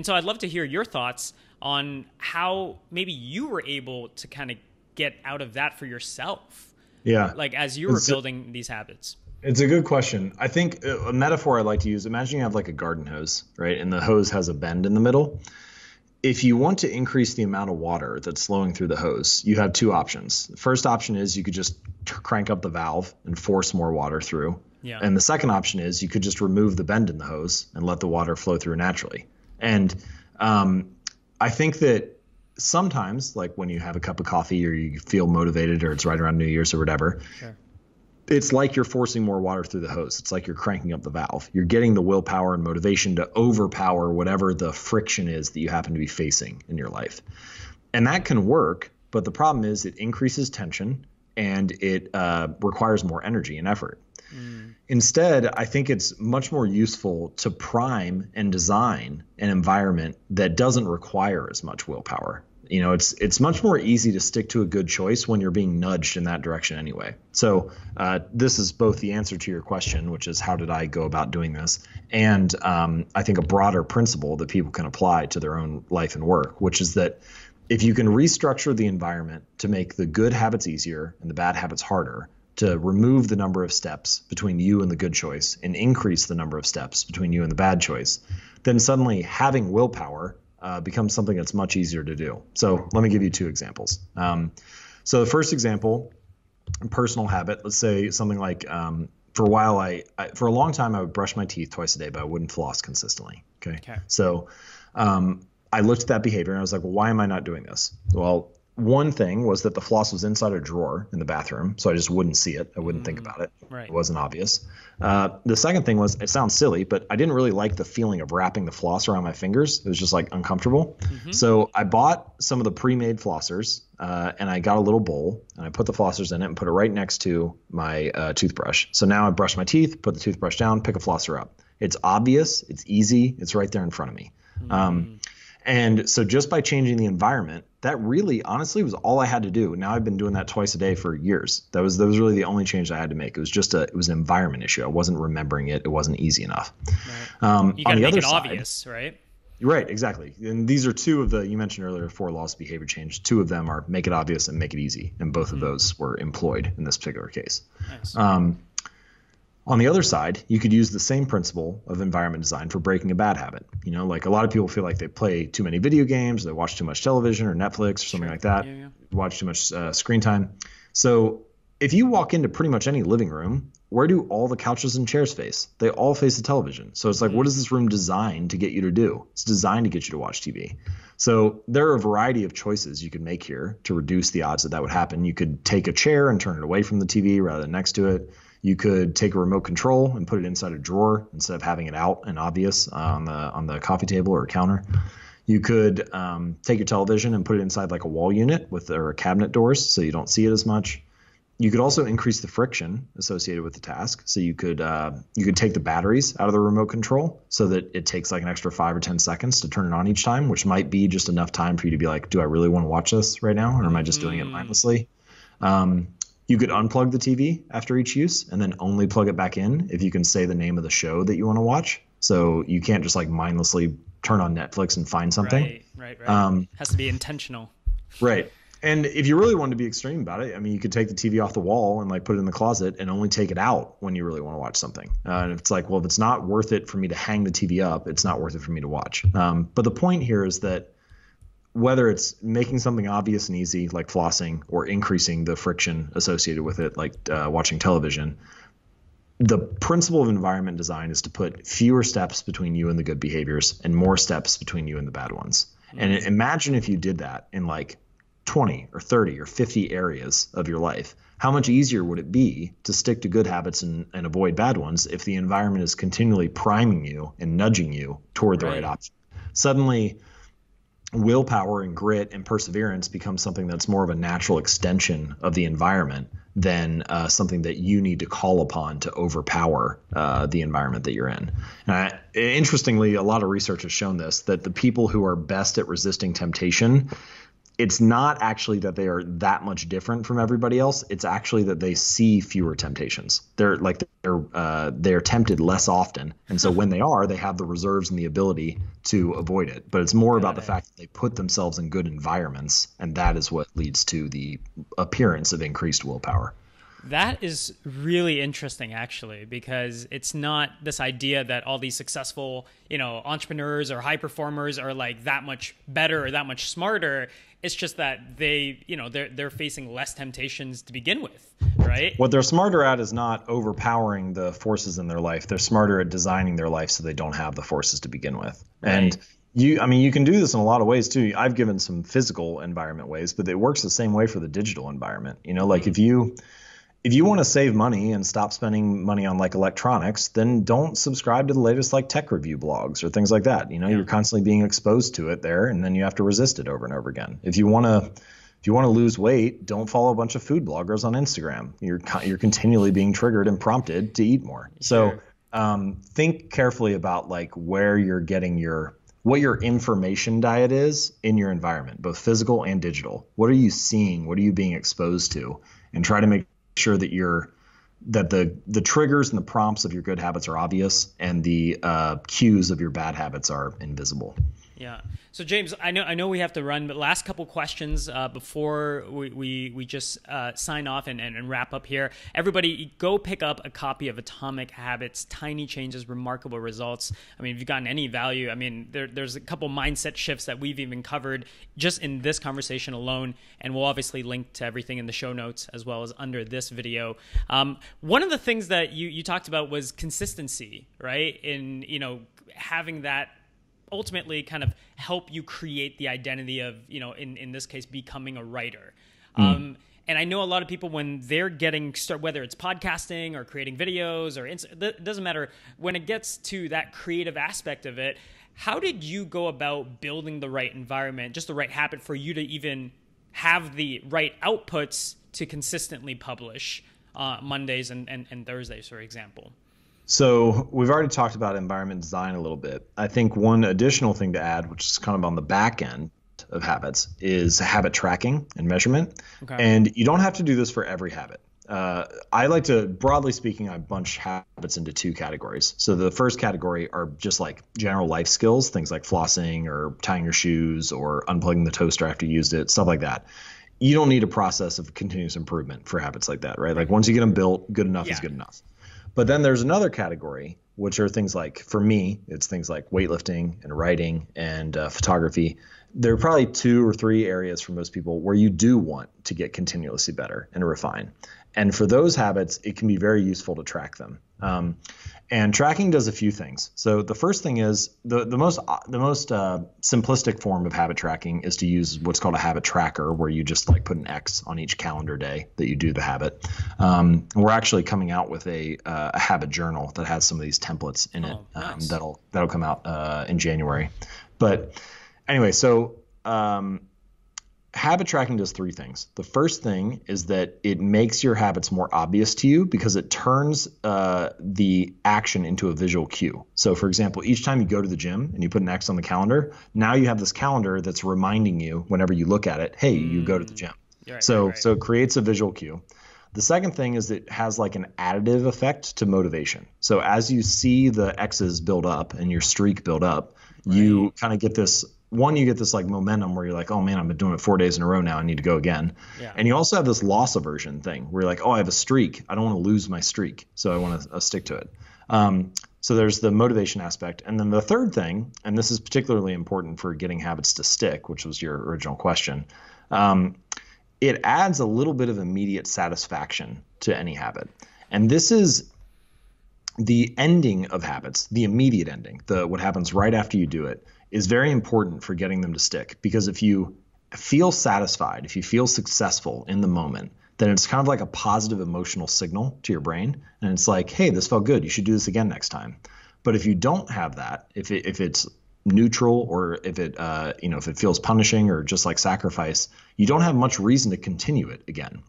so I'd love to hear your thoughts on how maybe you were able to kind of get out of that for yourself. Yeah. Like as you were building these habits. It's a good question. I think a metaphor I like to use, imagine you have like a garden hose, right? And the hose has a bend in the middle. If you want to increase the amount of water that's flowing through the hose, you have two options. The first option is you could just crank up the valve and force more water through. Yeah. And the second option is you could just remove the bend in the hose and let the water flow through naturally. And I think that sometimes, like when you have a cup of coffee or you feel motivated or it's right around New Year's or whatever, sure, it's like you're forcing more water through the hose. It's like you're cranking up the valve. You're getting the willpower and motivation to overpower whatever the friction is that you happen to be facing in your life. And that can work, but the problem is it increases tension and it requires more energy and effort. Instead, I think it's much more useful to prime and design an environment that doesn't require as much willpower. It's much more easy to stick to a good choice when you're being nudged in that direction anyway. So this is both the answer to your question, which is how did I go about doing this, and I think a broader principle that people can apply to their own life and work, which is that if you can restructure the environment to make the good habits easier and the bad habits harder, to remove the number of steps between you and the good choice and increase the number of steps between you and the bad choice, then suddenly having willpower becomes something that's much easier to do. So let me give you two examples. So the first example, personal habit, let's say something like for a while, for a long time, I would brush my teeth twice a day, but I wouldn't floss consistently. Okay. So I looked at that behavior and I was like, well, why am I not doing this? Well, one thing was that the floss was inside a drawer in the bathroom, so I just wouldn't see it. I wouldn't think about it. Right. It wasn't obvious. The second thing was, it sounds silly, but I didn't really like the feeling of wrapping the floss around my fingers. It was just like uncomfortable. So I bought some of the pre-made flossers and I got a little bowl and I put the flossers in it and put it right next to my toothbrush. So now I brush my teeth, put the toothbrush down, pick a flosser up. It's obvious. It's easy. It's right there in front of me. And so just by changing the environment, that really honestly was all I had to do. Now I've been doing that twice a day for years. That was really the only change I had to make. It was just it was an environment issue. I wasn't remembering it. It wasn't easy enough. Right. You got to make it obvious, right? Right, exactly. And these are two of you mentioned earlier, 4 laws of behavior change. 2 of them are make it obvious and make it easy. And both of those were employed in this particular case. Nice. On the other side, you could use the same principle of environment design for breaking a bad habit. Like a lot of people feel like they play too many video games, they watch too much television or Netflix or something like that, watch too much screen time. So if you walk into pretty much any living room, where do all the couches and chairs face? They all face the television. So it's like, what is this room designed to get you to do? It's designed to get you to watch TV. So there are a variety of choices you could make here to reduce the odds that would happen. You could take a chair and turn it away from the TV rather than next to it. You could take a remote control and put it inside a drawer instead of having it out and obvious on the coffee table or counter. You could take your television and put it inside like a wall unit or cabinet doors so you don't see it as much. You could also increase the friction associated with the task. So you could take the batteries out of the remote control so that it takes like an extra 5 or 10 seconds to turn it on each time, which might be just enough time for you to be like, do I really want to watch this right now, or am I just doing it mindlessly? You could unplug the TV after each use and then only plug it back in if you can say the name of the show that you want to watch. So you can't just like mindlessly turn on Netflix and find something. Right. Has to be intentional. Right. And if you really wanted to be extreme about it, I mean, you could take the TV off the wall and like put it in the closet and only take it out when you really want to watch something. And it's like, well, if it's not worth it for me to hang the TV up, it's not worth it for me to watch. But the point here is that whether it's making something obvious and easy like flossing or increasing the friction associated with it like watching television, the principle of environment design is to put fewer steps between you and the good behaviors and more steps between you and the bad ones. And imagine if you did that in like 20 or 30 or 50 areas of your life, How much easier would it be to stick to good habits and avoid bad ones if the environment is continually priming you and nudging you toward the right option? Suddenly, willpower and grit and perseverance become something that's more of a natural extension of the environment than something that you need to call upon to overpower the environment that you're in. And interestingly, a lot of research has shown this, that the people who are best at resisting temptation, it's not actually that they are that much different from everybody else. It's actually that they see fewer temptations. They're tempted less often. And so when they are, they have the reserves and the ability to avoid it. But it's more about the fact that they put themselves in good environments. And that is what leads to the appearance of increased willpower. That is really interesting, actually, because it's not this idea that all these successful, entrepreneurs or high performers are like that much better or that much smarter. It's just that they're facing less temptations to begin with, right? What they're smarter at is not overpowering the forces in their life. They're smarter at designing their life so they don't have the forces to begin with. Right. And you can do this in a lot of ways too. I've given some physical environment ways, but it works the same way for the digital environment. Like if you want to save money and stop spending money on like electronics, then don't subscribe to the latest like tech review blogs or things like that. You're constantly being exposed to it there, and then you have to resist it over and over again. If you want to lose weight, don't follow a bunch of food bloggers on Instagram. You're continually being triggered and prompted to eat more. Sure. So think carefully about like where you're getting what your information diet is in your environment, both physical and digital. What are you seeing? What are you being exposed to? And try to make sure that the triggers and the prompts of your good habits are obvious and the cues of your bad habits are invisible. Yeah. So James, I know we have to run, but last couple questions before we just sign off and wrap up here. Everybody, go pick up a copy of Atomic Habits: Tiny Changes, Remarkable Results. I mean, if you've gotten any value, there's a couple mindset shifts that we've even covered just in this conversation alone, and we'll obviously link to everything in the show notes as well as under this video. One of the things that you talked about was consistency, right? In having that ultimately kind of help you create the identity of, in this case, becoming a writer. And I know a lot of people, when they're getting started, whether it's podcasting or creating videos or it doesn't matter, when it gets to that creative aspect of it, how did you go about building the right environment, just the right habit for you to even have the right outputs to consistently publish Mondays and Thursdays, for example? So we've already talked about environment design a little bit. I think one additional thing to add, which is kind of on the back end of habits, is habit tracking and measurement. Okay. And you don't have to do this for every habit. I like to, broadly speaking, I bunch habits into two categories. So the first category are just like general life skills, things like flossing or tying your shoes or unplugging the toaster after you used it, stuff like that. You don't need a process of continuous improvement for habits like that, right? Like once you get them built, good enough is good enough. But then there's another category, which are things like, for me, it's things like weightlifting and writing and photography. There are probably 2 or 3 areas for most people where you do want to get continuously better and refine. And for those habits, it can be very useful to track them. And tracking does a few things. So the first thing is the most simplistic form of habit tracking is to use what's called a habit tracker, where you just like put an X on each calendar day that you do the habit. We're actually coming out with a habit journal that has some of these templates in it. Nice. That'll come out in January. But anyway, so habit tracking does 3 things. The first thing is that it makes your habits more obvious to you because it turns the action into a visual cue. So for example, each time you go to the gym and you put an X on the calendar, now you have this calendar that's reminding you whenever you look at it, hey, you go to the gym. Right, so it creates a visual cue. The second thing is it has like an additive effect to motivation. So as you see the X's build up and your streak build up, you kind of get this you get this like momentum where you're like, oh man, I've been doing it 4 days in a row now. I need to go again. Yeah. And you also have this loss aversion thing where you're like, oh, I have a streak. I don't want to lose my streak. So I want to stick to it. So there's the motivation aspect. And then the third thing, and this is particularly important for getting habits to stick, which was your original question. It adds a little bit of immediate satisfaction to any habit. And this is the ending of habits, the immediate ending, what happens right after you do it, is very important for getting them to stick. Because if you feel satisfied, if you feel successful in the moment, then it's kind of like a positive emotional signal to your brain. And it's like, hey, this felt good. You should do this again next time. But if you don't have that, if it's neutral, or if it if it feels punishing or just like sacrifice, you don't have much reason to continue it again.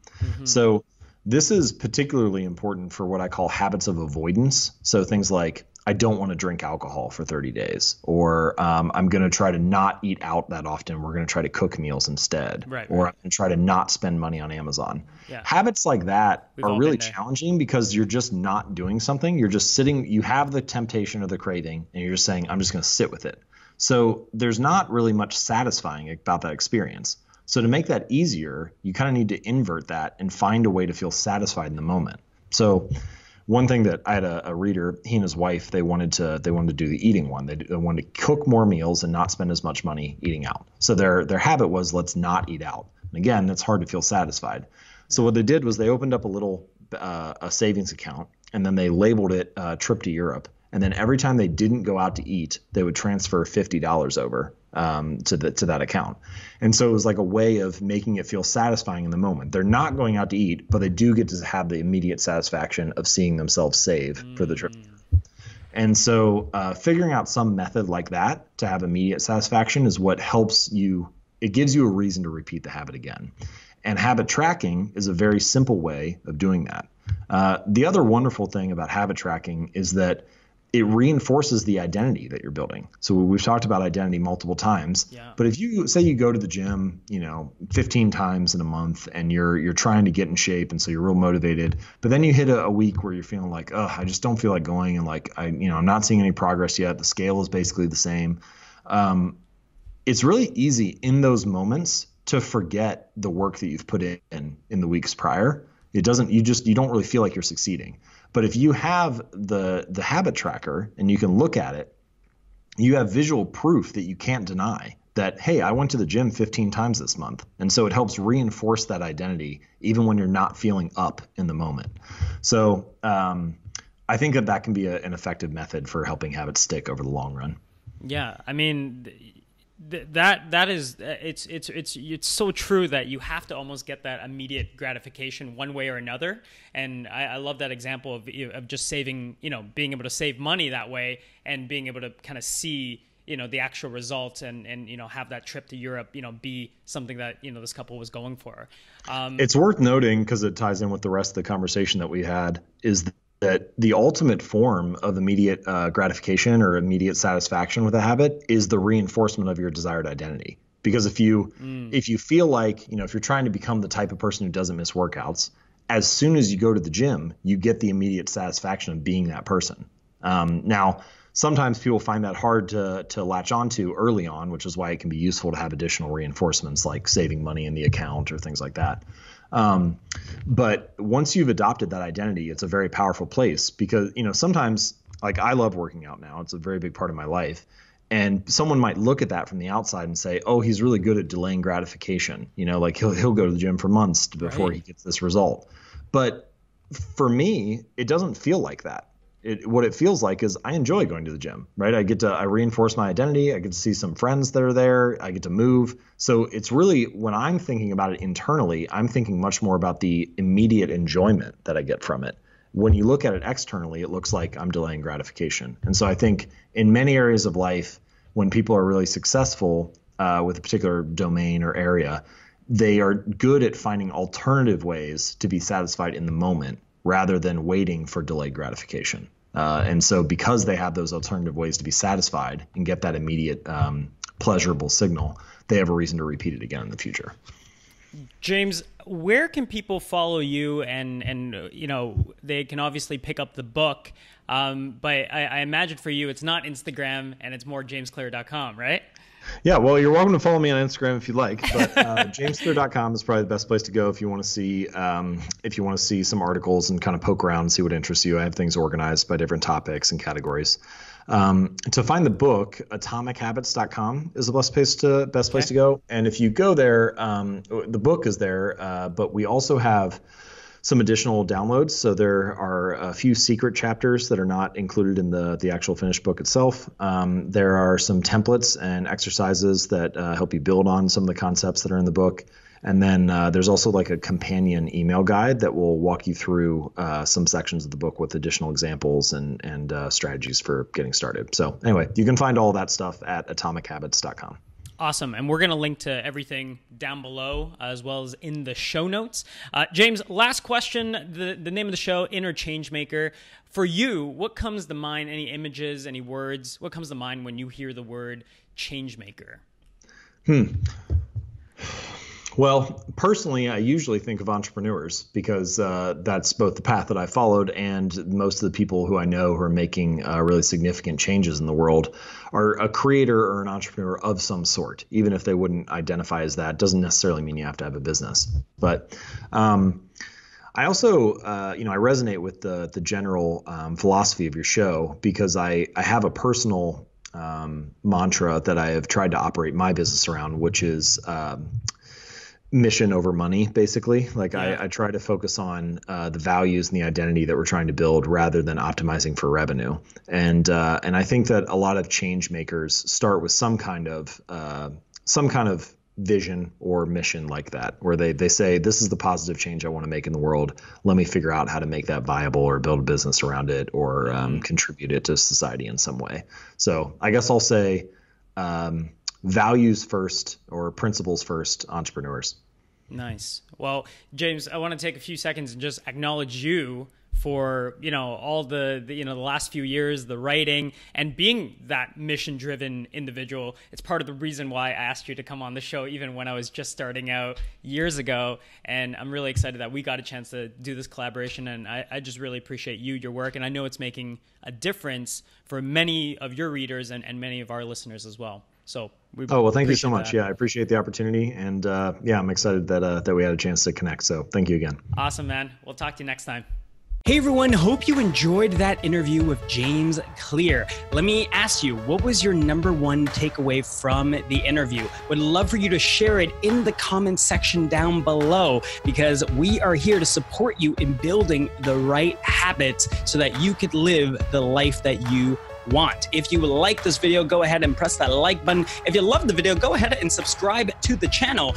So this is particularly important for what I call habits of avoidance. So things like, I don't want to drink alcohol for 30 days, or I'm going to try to not eat out that often. We're going to try to cook meals instead, or I'm going to try to not spend money on Amazon. Habits like that are really challenging because you're just not doing something. You're just sitting, you have the temptation or the craving, and you're just saying, I'm just going to sit with it. So there's not really much satisfying about that experience. So to make that easier, you kind of need to invert that and find a way to feel satisfied in the moment. So one thing that I had a reader, he and his wife, they wanted to do the eating one. They wanted to cook more meals and not spend as much money eating out. So their habit was, let's not eat out. And again, that's hard to feel satisfied. So what they did was they opened up a little a savings account, and then they labeled it trip to Europe. And then every time they didn't go out to eat, they would transfer $50 over to that account. And so it was like a way of making it feel satisfying in the moment. They're not going out to eat, but they do get to have the immediate satisfaction of seeing themselves save for the trip. And so figuring out some method like that to have immediate satisfaction is what helps you. It gives you a reason to repeat the habit again. And habit tracking is a very simple way of doing that. The other wonderful thing about habit tracking is that it reinforces the identity that you're building. So we've talked about identity multiple times, but if you say you go to the gym, 15 times in a month, and you're trying to get in shape, and so you're real motivated, but then you hit a week where you're feeling like, oh, I just don't feel like going, and like I'm not seeing any progress yet. The scale is basically the same. It's really easy in those moments to forget the work that you've put in the weeks prior. You don't really feel like you're succeeding. But if you have the habit tracker and you can look at it, you have visual proof that you can't deny that, hey, I went to the gym 15 times this month. And so it helps reinforce that identity even when you're not feeling up in the moment. So I think that can be an effective method for helping habits stick over the long run. Yeah, I mean, that is it's so true that you have to almost get that immediate gratification one way or another. And I love that example of just saving, being able to save money that way, and being able to kind of see the actual results, and have that trip to Europe be something that this couple was going for. It's worth noting, because it ties in with the rest of the conversation that we had, is that the ultimate form of immediate gratification or immediate satisfaction with a habit is the reinforcement of your desired identity. Because if you feel like, if you're trying to become the type of person who doesn't miss workouts, as soon as you go to the gym, you get the immediate satisfaction of being that person. Now, sometimes people find that hard to latch onto early on, which is why it can be useful to have additional reinforcements like saving money in the account or things like that. But once you've adopted that identity, it's a very powerful place, because, sometimes, like, I love working out now. It's a very big part of my life. And someone might look at that from the outside and say, oh, he's really good at delaying gratification. Like he'll go to the gym for months before he gets this result. But for me, it doesn't feel like that. What it feels like is I enjoy going to the gym, right? I reinforce my identity. I get to see some friends that are there. I get to move. So it's really, when I'm thinking about it internally, I'm thinking much more about the immediate enjoyment that I get from it. When you look at it externally, it looks like I'm delaying gratification. And so I think in many areas of life, when people are really successful with a particular domain or area, they are good at finding alternative ways to be satisfied in the moment, rather than waiting for delayed gratification. And so because they have those alternative ways to be satisfied and get that immediate pleasurable signal, they have a reason to repeat it again in the future. James, where can people follow you? And they can obviously pick up the book, but I imagine for you it's not Instagram, and it's more jamesclear.com, right? Yeah, well, you're welcome to follow me on Instagram if you'd like, but jamesclear.com is probably the best place to go if you want to see some articles and kind of poke around and see what interests you. I have things organized by different topics and categories. To find the book, atomichabits.com is the best place to go. And if you go there, the book is there, but we also have some additional downloads. So there are a few secret chapters that are not included in the actual finished book itself. There are some templates and exercises that help you build on some of the concepts that are in the book. And then there's also like a companion email guide that will walk you through some sections of the book with additional examples and strategies for getting started. So anyway, you can find all that stuff at atomichabits.com. Awesome. And we're going to link to everything down below as well as in the show notes. James, last question, the name of the show, Inner Changemaker. For you, what comes to mind? Any images, any words? What comes to mind when you hear the word changemaker? Well, personally, I usually think of entrepreneurs because that's both the path that I followed, and most of the people who I know who are making really significant changes in the world are a creator or an entrepreneur of some sort. Even if they wouldn't identify as that, doesn't necessarily mean you have to have a business. But I also, I resonate with the general philosophy of your show because I have a personal mantra that I have tried to operate my business around, which is mission over money, basically. Like I try to focus on the values and the identity that we're trying to build rather than optimizing for revenue. And I think that a lot of change makers start with some kind of vision or mission like that, where they say, this is the positive change I want to make in the world. Let me figure out how to make that viable or build a business around it or contribute it to society in some way. So I guess I'll say values first or principles first, entrepreneurs. Nice. Well, James, I want to take a few seconds and just acknowledge you for, all the last few years, the writing and being that mission-driven individual. It's part of the reason why I asked you to come on the show, even when I was just starting out years ago. And I'm really excited that we got a chance to do this collaboration. And I just really appreciate your work. And I know it's making a difference for many of your readers and many of our listeners as well. So thank you so much. Yeah, I appreciate the opportunity. And I'm excited that we had a chance to connect. So thank you again. Awesome, man. We'll talk to you next time. Hey everyone, hope you enjoyed that interview with James Clear. Let me ask you, what was your number one takeaway from the interview? Would love for you to share it in the comments section down below, because we are here to support you in building the right habits so that you could live the life that you want. If you like this video, go ahead and press that like button. If you love the video, go ahead and subscribe to the channel.